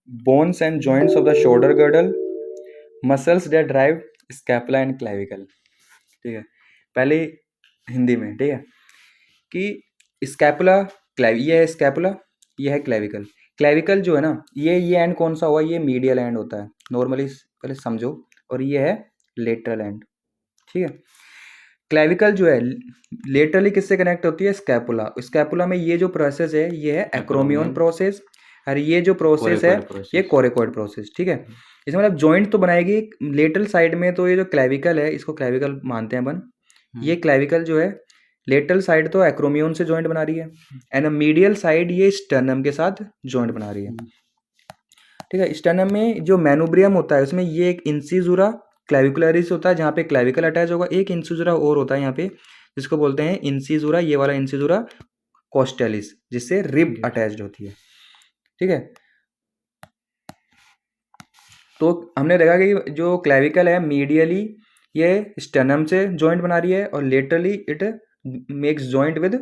Bones and joints of the shoulder girdle, muscles that drive scapula and clavicle. ठीक है, पहले हिंदी में, ठीक है, कि स्कैपुला, ये है स्कैपुला, ये है क्लेविकल। क्लेविकल जो है ना, ये एंड कौन सा हुआ, ये मीडियल एंड होता है नॉर्मली, पहले समझो, और ये है लेटरल एंड। ठीक है, क्लेविकल जो है लेटरली किससे कनेक्ट होती है, स्कैपुला। स्कैपुला में ये जो प्रोसेस है ये है एक्रोमियन प्रोसेस, और ये जो प्रोसेस है ये कोरेकॉइड प्रोसेस। ठीक है, इसमें मतलब जॉइंट तो बनाएगी लेटरल साइड में, तो ये जो क्लेविकल है इसको क्लेविकल मानते हैं अपन। ये क्लेविकल जो है लेटरल साइड तो एक्रोमियन से जॉइंट बना रही है, एंड मीडियल साइड ये स्टर्नम के साथ जॉइंट बना रही है। ठीक है, स्टर्नम में जो मैनुब्रियम होता है उसमें ये एक इंसिजुरा क्लेविकुलरिस होता है जहाँ पे क्लेविकल अटैच होगा, एक इंसिजुरा और होता है यहाँ पे जिसको बोलते हैं इंसिजुरा, ये वाला इंसिजुरा कोस्टैलिस, जिससे रिब अटैच्ड होती है। ठीक है, तो हमने देखा कि जो क्लेविकल है मीडियली ये स्टर्नम से जॉइंट बना रही है, और laterally it makes joint with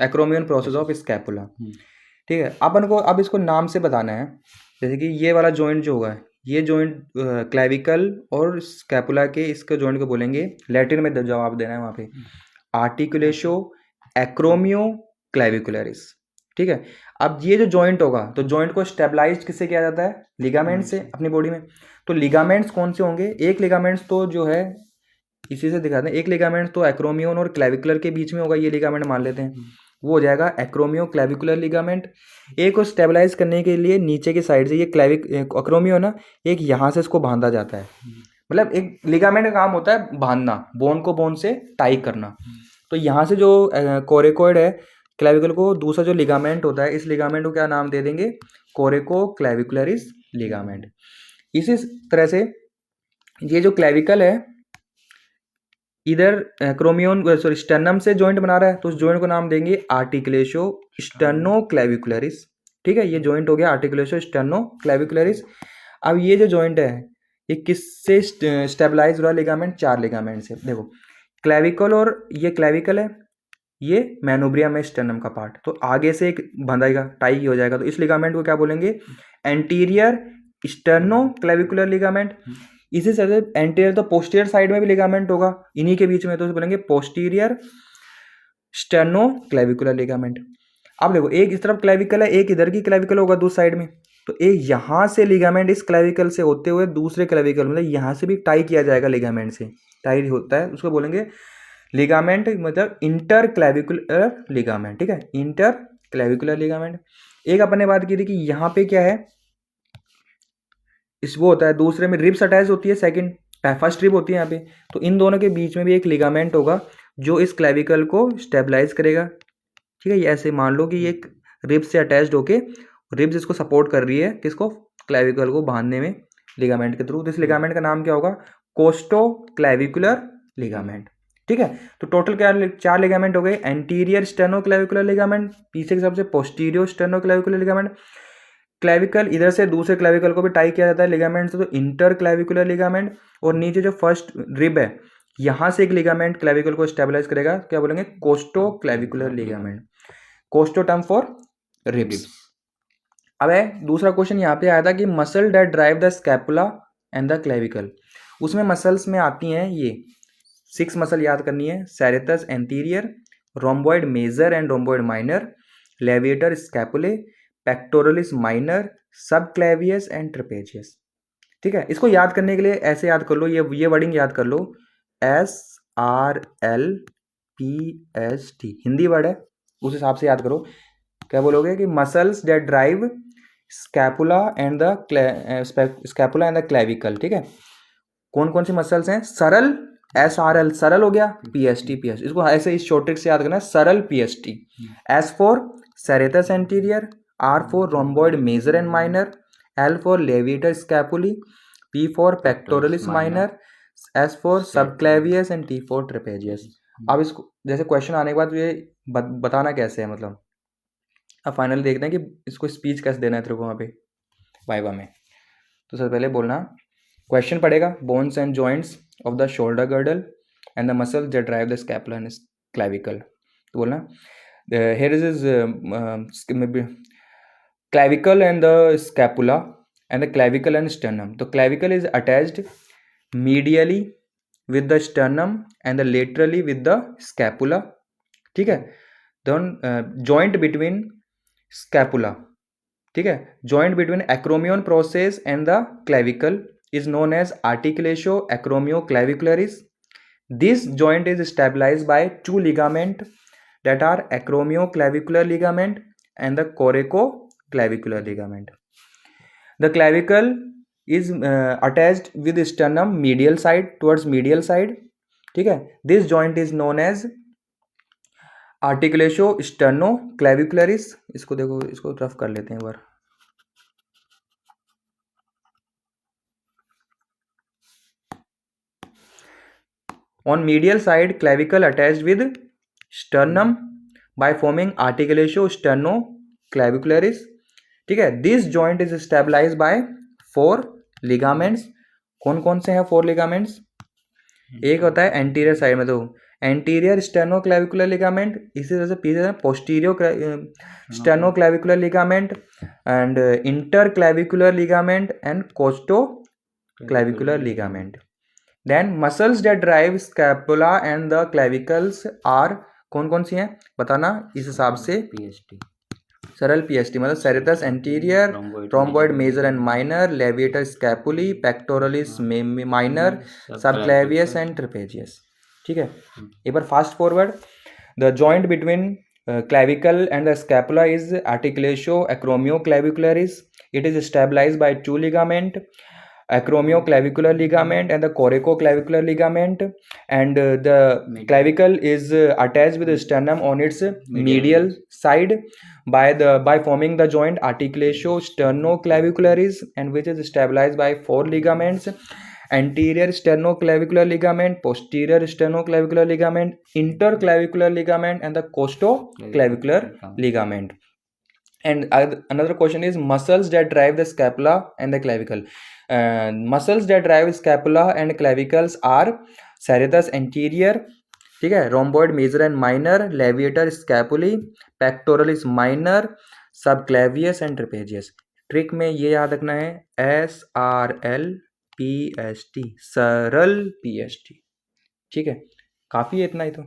acromion process of scapula. ठीक है, अपन को अब इसको नाम से बताना है, जैसे कि ये वाला जॉइंट जो होगा, ये जॉइंट क्लेविकल और स्कैपुला के इसके जॉइंट को बोलेंगे, लैटिन में जवाब देना है वहाँ पे, आर्टिकुलेशो एक्रोमियो क्लेविकुलरिस। ठीक है, अब ये जो जॉइंट होगा तो जॉइंट को स्टेबलाइज किससे किया जाता है, लिगामेंट से अपनी बॉडी में। तो लिगामेंट्स कौन से होंगे, एक लिगामेंट्स तो जो है इसी से दिखाते हैं, एक लिगामेंट तो एक्रोमियन और क्लेविकुलर के बीच में होगा, ये लिगामेंट मान लेते हैं, वो हो जाएगा एक्रोमियो क्लेविकुलर लिगामेंट। एक को स्टेबलाइज करने के लिए नीचे की साइड से ये एक्रोमियो ना, एक यहाँ से इसको बांधा जाता है, मतलब एक लिगामेंट का काम होता है बांधना, बोन को बोन से टाई करना। तो यहाँ से जो कोरेकोइड है क्लेविकल को, दूसरा जो लिगामेंट होता है, इस लिगामेंट को क्या नाम दे देंगे, कोरेको क्लेविकुलरिस लिगामेंट। इसी तरह से ये जो क्लेविकल है इधर क्रोमियन सॉरी स्टर्नम से जॉइंट बना रहा है, तो उस जॉइंट को नाम देंगे आर्टिकुलेशो स्टर्नो क्लेविकुलरिस। ठीक है, ये जॉइंट हो गया आर्टिकुलेशो स्टर्नो क्लेविकुलरिस। अब ये जो जॉइंट है ये किससे स्टेबलाइज हो रहा है, लिगामेंट, चार लिगामेंट से। देखो क्लेविकल, और ये क्लेविकल है, ये मैनोब्रियम है स्टर्नम का पार्ट, तो आगे से एक बंधाएगा, टाई हो जाएगा, तो इस लिगामेंट को क्या बोलेंगे, एंटीरियर स्टर्नो क्लेविकुलर लिगामेंट। इसी से एंटीरियर तो पोस्टीरियर साइड में भी लिगामेंट होगा इन्हीं के बीच में, तो बोलेंगे पोस्टीरियर स्टर्नो क्लेविकुलर लिगामेंट। अब देखो एक इस तरफ क्लेविकल है, एक इधर की क्लेविकल होगा दूसरी साइड में, तो एक यहाँ से लिगामेंट इस क्लेविकल से होते हुए दूसरे क्लेविकल, मतलब यहाँ से भी टाई किया जाएगा लिगामेंट से, टाई होता है, उसको बोलेंगे लिगामेंट, मतलब इंटर क्लेविकुलर लिगामेंट। ठीक है, इंटर क्लेविकुलर लिगामेंट। एक अपन ने बात की थी कि यहाँ पे क्या है, इस वो होता है दूसरे में रिब्स अटैच होती है, सेकंड फर्स्ट रिब होती है यहाँ पे, तो इन दोनों के बीच में भी एक लिगामेंट होगा जो इस क्लेविकल को स्टेबलाइज करेगा। ठीक है, ये ऐसे मान लो कि ये एक रिब से अटैच्ड होके रिब्स इसको सपोर्ट कर रही है, किसको, क्लेविकल को बांधने में लिगामेंट के थ्रू। तो इस लिगामेंट का नाम क्या होगा, कोस्टो क्लेविकुलर लिगामेंट। ठीक है, तो टोटल क्या चार लिगामेंट हो गए, एंटीरियर स्टेनो क्लेविकुलर लिगामेंट, पीछे के सबसे posterior steno clavicular ligament. Clavicle इधर से दूसरे क्लेविकल को भी टाई किया जाता है लिगामेंट से, तो इंटर क्लेविकुलर लिगामेंट। और नीचे जो फर्स्ट रिब है यहाँ से एक लिगामेंट क्लेविकल को स्टेबलाइज करेगा, क्या बोलेंगे, costo clavicular ligament, costo term for ribs. अब है दूसरा क्वेश्चन यहाँ पे आया था कि muscle that drive the scapula and the clavicle, उसमें मसल्स में आती हैं ये 6 मसल याद करनी है, serratus anterior, rhomboid major and rhomboid minor, levator scapulae, pectoralis minor, subclavius and trapezius. ठीक है, इसको याद करने के लिए ऐसे याद कर लो, ये वर्डिंग याद कर लो, SRLPST हिंदी वर्ड है, उस हिसाब से याद करो। क्या बोलोगे कि muscles that drive scapula and the clavicle. ठीक है, कौन कौन सी मसल्स हैं, सरल SRL सरल हो गया, PST इसको ऐसे इस शॉर्ट ट्रिक से याद करना है, सरल PST, S for serratus anterior, R for rhomboid major and minor, L for levator scapulae, P for pectoralis minor, S for subclavius and T for trapezius. अब इसको जैसे क्वेश्चन आने के बाद ये बताना कैसे है, मतलब अब फाइनल देखते हैं कि इसको स्पीच कैसे देना है तेरे को वहाँ पे वाइवा में। तो सबसे पहले बोलना, क्वेश्चन पड़ेगा, bones and joints of the shoulder girdle and the muscles that drive the scapula and clavicle. तो बोलना here is clavicle and the scapula and the clavicle and sternum. तो clavicle is attached medially with the sternum and the laterally with the scapula. ठीक है. then joint between scapula, ठीक है, joint between acromion process and the clavicle is known as articulatio acromioclavicularis. This joint is stabilized by two ligaments that are acromioclavicular ligament and the coracoclavicular ligament. The clavicle is attached with the sternum medial side, towards medial side. ठीक है. This joint is known as articulatio sternoclavicularis. इसको देखो, इसको rough कर लेते हैं एक बार. On medial side, clavicle attached with sternum by forming articulatio sternoclavicularis. ठीक है. This joint is stabilized by 4 ligaments. कौन कौन से हैं 4 ligaments? एक होता है एंटीरियर साइड में, तो एंटीरियर स्टेर्नोक्लेविकुलर लिगामेंट, इसी तरह से पीछे posterior sternoclavicular ligament and interclavicular ligament and costo clavicular ligament. Then muscles that drive scapula and the clavicles are, कौन कौन सी हैं बताना इस हिसाब से. पीएसटी, सरल पीएसटी मतलब serratus anterior, rhomboid major and minor, levator scapulae, pectoralis minor, subclavius and trapezius. ठीक है. एक बार fast forward. The joint between clavicle and the scapula is articulatio acromioclavicularis. It is stabilized by 2 ligament, acromioclavicular ligament and the coracoclavicular ligament, and the clavicle is attached with the sternum on its medial side by forming the joint articulatio sternoclavicularis, and which is stabilized by 4 ligaments: anterior sternoclavicular ligament, posterior sternoclavicular ligament, interclavicular ligament and the costoclavicular ligament. And another question is muscles that drive the scapula and the clavicle. Muscles that drive scapula and clavicles are serratus anterior, ठीक है, rhomboid major and minor, levator scapulae, pectoralis minor, subclavius and trapezius. Trick में ये याद रखना है SRL PST, सरल PST. ठीक है, काफ़ी है इतना ही तो.